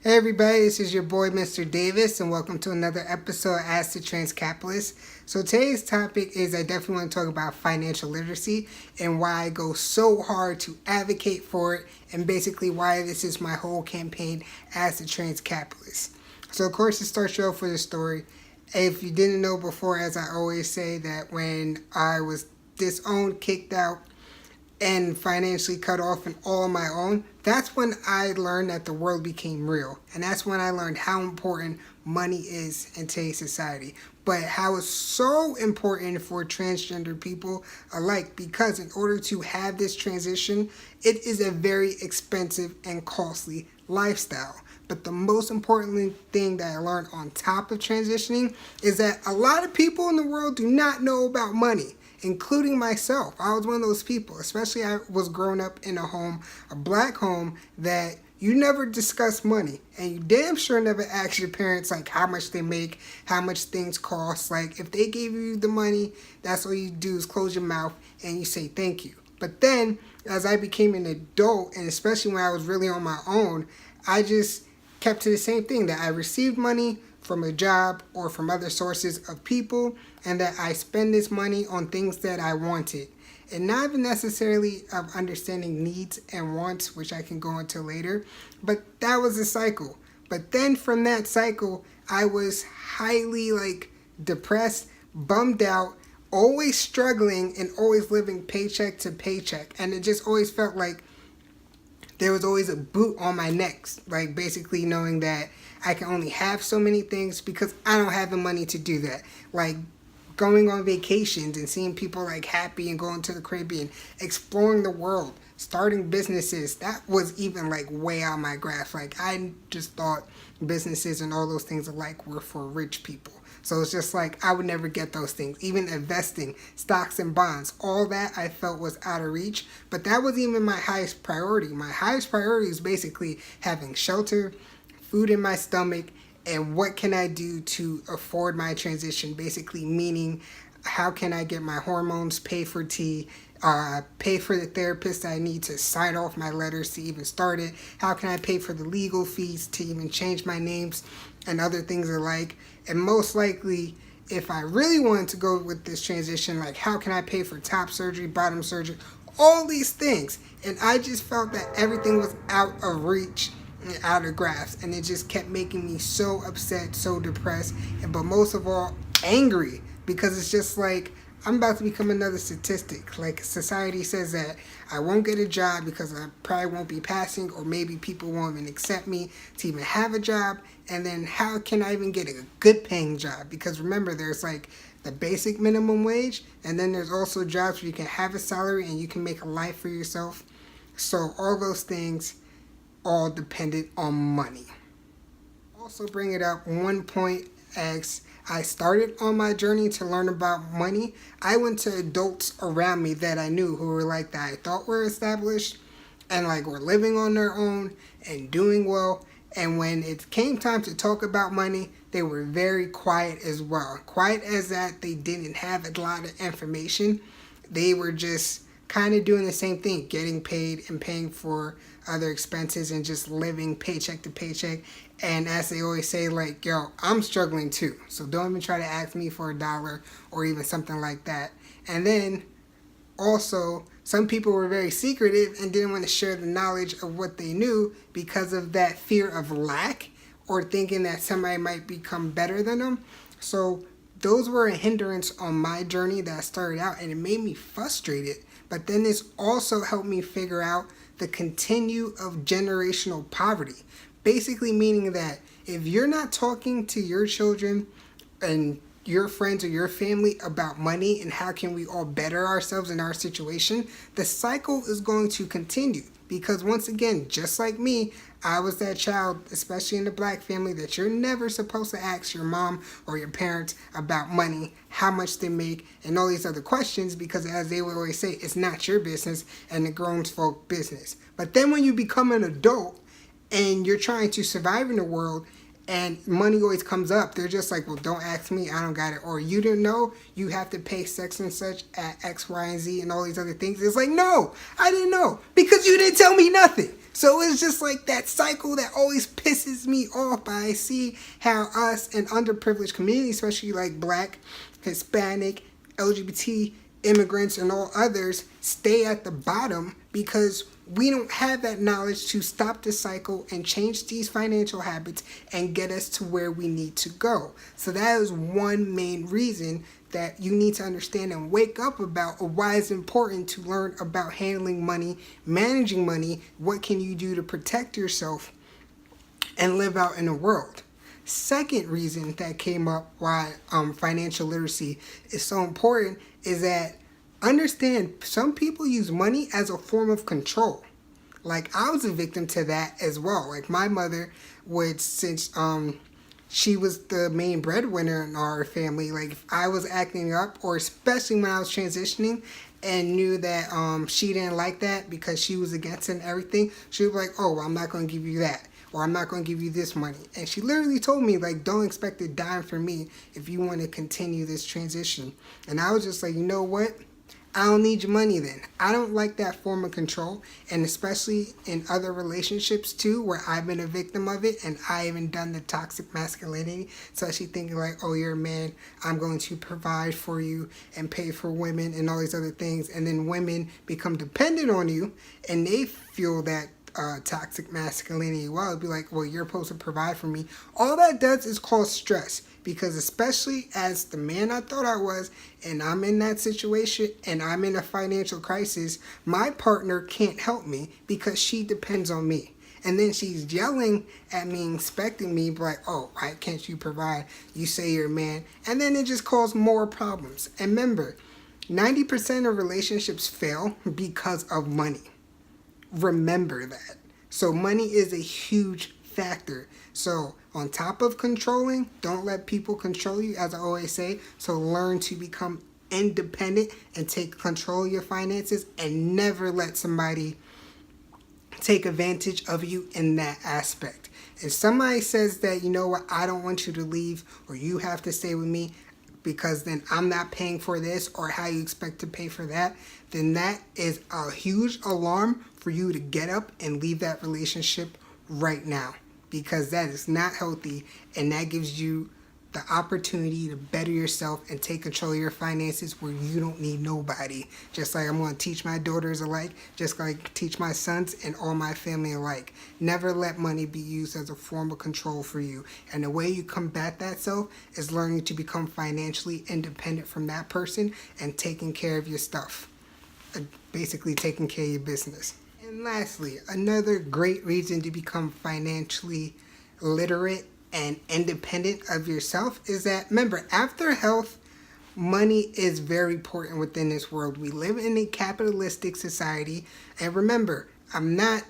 Hey everybody, this is your boy Mr. Davis, and welcome to another episode of Ask the Trans Capitalist. So today's topic is I definitely want to talk about financial literacy and why I go so hard to advocate for it, and basically why this is my whole campaign as the Trans Capitalist. So of course, to start you off with a story, if you didn't know before, as I always say, that when I was disowned, kicked out, and financially cut off and all on my own, that's when I learned that the world became real. And that's when I learned how important money is in today's society. But how it's so important for transgender people alike, because in order to have this transition, it is a very expensive and costly lifestyle. But the most important thing that I learned on top of transitioning is that a lot of people in the world do not know about money, including myself. I was one of those people, especially I was growing up in a black home, that you never discuss money, and you damn sure never ask your parents like how much they make, how much things cost. Like if they gave you the money, that's all you do is close your mouth and you say thank you. But then as I became an adult, and especially when I was really on my own, I just kept to the same thing, that I received money from a job or from other sources of people, and that I spend this money on things that I wanted. And not even necessarily of understanding needs and wants, which I can go into later, but that was a cycle. But then from that cycle, I was highly depressed, bummed out, always struggling, and always living paycheck to paycheck. And it just always felt like there was always a boot on my neck, like basically knowing that I can only have so many things because I don't have the money to do that. Like going on vacations and seeing people like happy and going to the Caribbean, exploring the world, starting businesses, that was even like way out my grasp. Like I just thought businesses and all those things alike were for rich people. So it's just like I would never get those things. Even investing, stocks and bonds, all that I felt was out of reach. But that wasn't even my highest priority. My highest priority is basically having shelter, food in my stomach, and what can I do to afford my transition, basically meaning how can I get my hormones, pay for tea, pay for the therapist I need to sign off my letters to even start it, how can I pay for the legal fees to even change my names and other things alike. And most likely, if I really wanted to go with this transition, like how can I pay for top surgery, bottom surgery, all these things. And I just felt that everything was out of reach, out of grasp, and it just kept making me so upset, so depressed, but most of all angry, because it's just like I'm about to become another statistic. Like society says that I won't get a job because I probably won't be passing, or maybe people won't even accept me to even have a job. And then how can I even get a good paying job? Because remember, there's like the basic minimum wage, and then there's also jobs where you can have a salary and you can make a life for yourself. So all those things all dependent on money. Also bring it up one point, as I started on my journey to learn about money, I went to adults around me that I knew who were like that I thought were established and like were living on their own and doing well. And when it came time to talk about money, they were very quiet as well. Quiet as that they didn't have a lot of information. They were just kind of doing the same thing, getting paid and paying for other expenses and just living paycheck to paycheck. And as they always say, like, yo, I'm struggling too. So don't even try to ask me for $1 or even something like that. And then also, some people were very secretive and didn't want to share the knowledge of what they knew because of that fear of lack or thinking that somebody might become better than them. So those were a hindrance on my journey that I started out, and it made me frustrated. But then this also helped me figure out the continue of generational poverty. Basically meaning that if you're not talking to your children and your friends or your family about money and how can we all better ourselves in our situation, the cycle is going to continue. Because once again, just like me, I was that child, especially in the black family, that you're never supposed to ask your mom or your parents about money, how much they make, and all these other questions, because as they would always say, it's not your business and the grown folk business. But then when you become an adult and you're trying to survive in the world, and money always comes up, they're just like, well, don't ask me, I don't got it. Or you didn't know you have to pay sex and such at X, Y, and Z and all these other things. It's like, no, I didn't know because you didn't tell me nothing. So it's just like that cycle that always pisses me off. But I see how us and underprivileged communities, especially like Black, Hispanic, LGBT, immigrants, and all others, stay at the bottom because we don't have that knowledge to stop the cycle and change these financial habits and get us to where we need to go. So that is one main reason that you need to understand and wake up about why it's important to learn about handling money, managing money, what can you do to protect yourself and live out in the world. Second reason that came up why financial literacy is so important is that understand some people use money as a form of control. Like I was a victim to that as well. Like my mother would, since she was the main breadwinner in our family, like if I was acting up, or especially when I was transitioning and knew that she didn't like that because she was against it and everything, she would be like, oh, well, I'm not going to give you that, or I'm not going to give you this money. And she literally told me, like, don't expect a dime from me if you want to continue this transition. And I was just like, you know what? I don't need your money then. I don't like that form of control, and especially in other relationships too, where I've been a victim of it and I haven't done the toxic masculinity. So she thinking like, oh, you're a man, I'm going to provide for you and pay for women and all these other things. And then women become dependent on you and they feel that toxic masculinity. Well, it'd be like, well, you're supposed to provide for me. All that does is cause stress, because especially as the man I thought I was, and I'm in that situation and I'm in a financial crisis, my partner can't help me because she depends on me. And then she's yelling at me, expecting me, like, oh, why can't you provide? You say you're a man. And then it just causes more problems. And remember, 90% of relationships fail because of money. Remember that. So money is a huge factor. So on top of controlling, don't let people control you, as I always say. So learn to become independent and take control of your finances, and never let somebody take advantage of you in that aspect. If somebody says that, you know what, I don't want you to leave, or you have to stay with me because then I'm not paying for this, or how you expect to pay for that, then that is a huge alarm for you to get up and leave that relationship right now, because that is not healthy, and that gives you the opportunity to better yourself and take control of your finances where you don't need nobody. Just like I'm going to teach my daughters alike, just like teach my sons and all my family alike. Never let money be used as a form of control for you. And the way you combat that self is learning to become financially independent from that person and taking care of your stuff. Basically taking care of your business. And lastly, another great reason to become financially literate and independent of yourself is that, remember, after health, money is very important within this world. We live in a capitalistic society, and remember, I'm not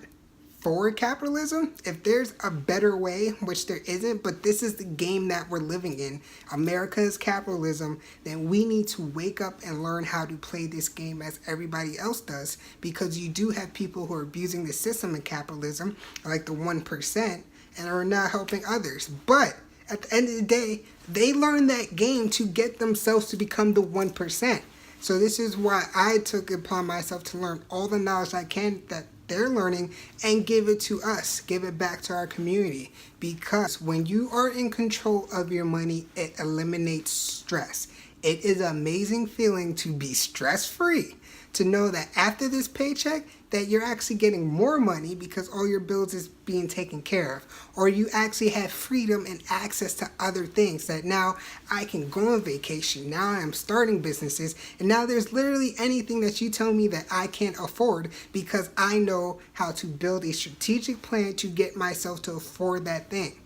for capitalism. If there's a better way, which there isn't, but this is the game that we're living in, America's capitalism, then we need to wake up and learn how to play this game as everybody else does, because you do have people who are abusing the system of capitalism, like the 1%, and are not helping others. But at the end of the day, they learn that game to get themselves to become the 1%. So this is why I took it upon myself to learn all the knowledge I can that they're learning and give it to us, give it back to our community. Because when you are in control of your money, it eliminates stress. It is an amazing feeling to be stress-free, to know that after this paycheck that you're actually getting more money because all your bills is being taken care of, or you actually have freedom and access to other things, that now I can go on vacation, now I'm starting businesses, and now there's literally anything that you tell me that I can't afford because I know how to build a strategic plan to get myself to afford that thing.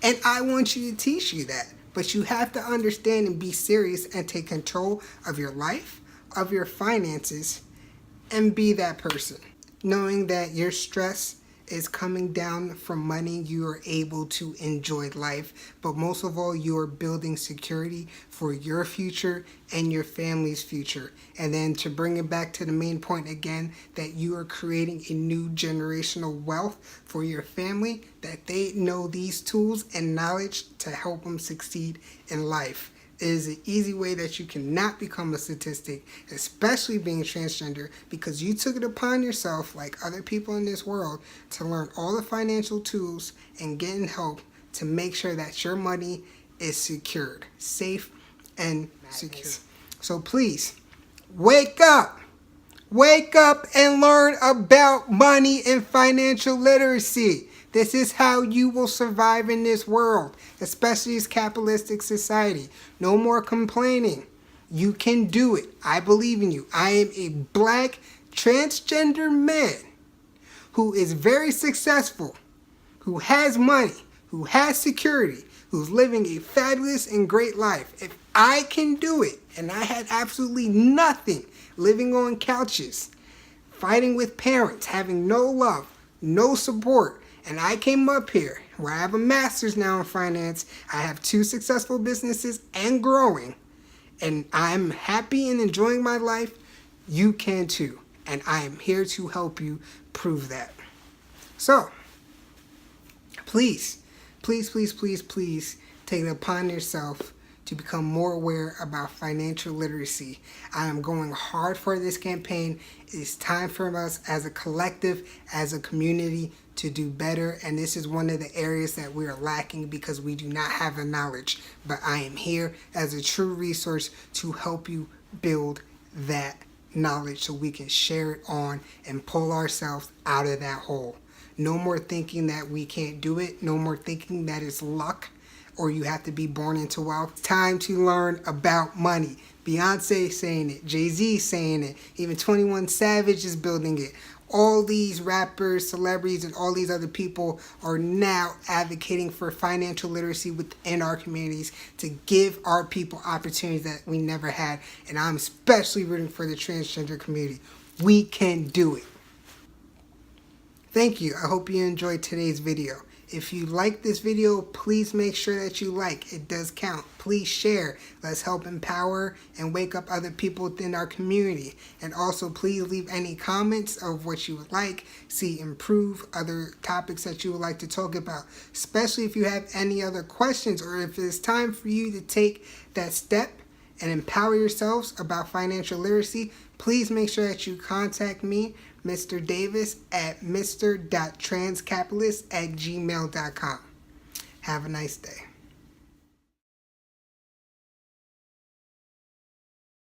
And I want you to teach you that, but you have to understand and be serious and take control of your life, of your finances, and be that person. Knowing that your stress is coming down from money, you are able to enjoy life. But most of all, you are building security for your future and your family's future. And then to bring it back to the main point again, that you are creating a new generational wealth for your family, that they know these tools and knowledge to help them succeed in life. It is an easy way that you cannot become a statistic, especially being transgender, because you took it upon yourself, like other people in this world, to learn all the financial tools and getting help to make sure that your money is secured, safe and secure. So please, wake up! Wake up and learn about money and financial literacy. This is how you will survive in this world, especially this capitalistic society. No more complaining. You can do it. I believe in you. I am a black transgender man who is very successful, who has money, who has security, who's living a fabulous and great life. If I can do it, and I had absolutely nothing, living on couches, fighting with parents, having no love, no support, and I came up here where I have a master's now in finance, I have 2 successful businesses and growing, and I'm happy and enjoying my life, you can too. And I am here to help you prove that. So, please, please, please, please, please take it upon yourself to become more aware about financial literacy. I am going hard for this campaign. It's time for us as a collective, as a community, to do better. And this is one of the areas that we are lacking because we do not have the knowledge. But I am here as a true resource to help you build that knowledge so we can share it on and pull ourselves out of that hole. No more thinking that we can't do it. No more thinking that it's luck or you have to be born into wealth. It's time to learn about money. Beyonce saying it, Jay-Z saying it, even 21 Savage is building it. All these rappers, celebrities, and all these other people are now advocating for financial literacy within our communities to give our people opportunities that we never had. And I'm especially rooting for the transgender community. We can do it. Thank you. I hope you enjoyed today's video. If you like this video, please make sure that you like. It does count. Please share. Let's help empower and wake up other people within our community. And also, please leave any comments of what you would like, see improve, other topics that you would like to talk about. Especially if you have any other questions or if it's time for you to take that step and empower yourselves about financial literacy, please make sure that you contact me, Mr. Davis, at mr.transcapitalist@gmail.com. Have a nice day.